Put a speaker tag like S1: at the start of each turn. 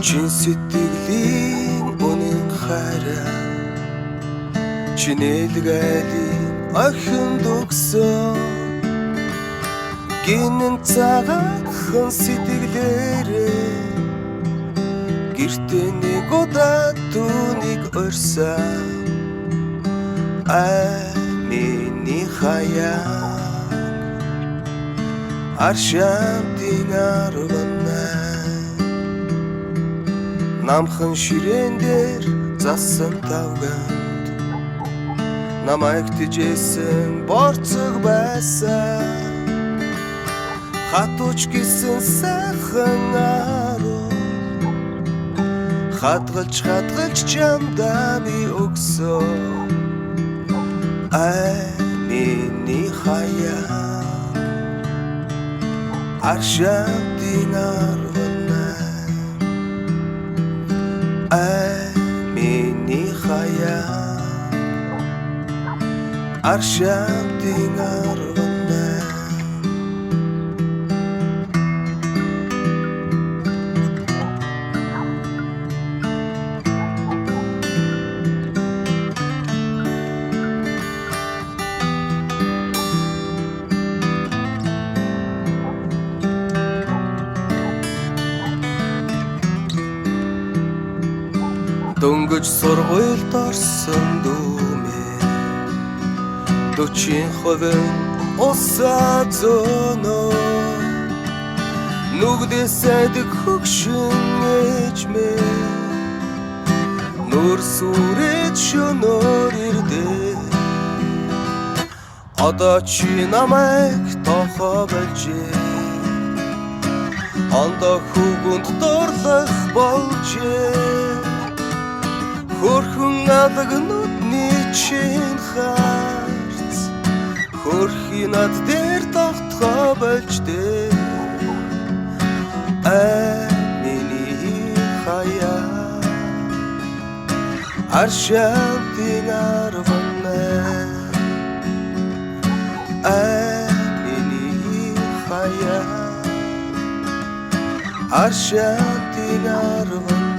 S1: Чин сэтгэлийн үнэн хараа чинэлгээлийн охинд өгсөн гинэн цагаахан сэтгэлээрээ гэртээ нэг удаа түүнийг орсон миний хаяа аршаамтын арвана намхан ширээн дээр засан тавганд намайг тэжээсэн борцог байсан хатууч гисэн сайхан аруу хадгалж чамдаа би өгсөн миний хаяа аршаамтын арвана миний хаяа аршаамтын арвана Дөнгөж сургуульд орсон дүүмээ 40% усаа зөнөө нүгдээ сайдаг хөгшин ээжмээ нур сүрээд шөнөөр ирдээ одоо чи намайг тохоо болжээ ондоо хүүгүнд дурлах болжээ хөрхөн адагнуудны чин харц хөрхийн над дээр тогтгоо болж дээ миний хаяа аршаамтын арвана миний хаяа аршаамтын арвана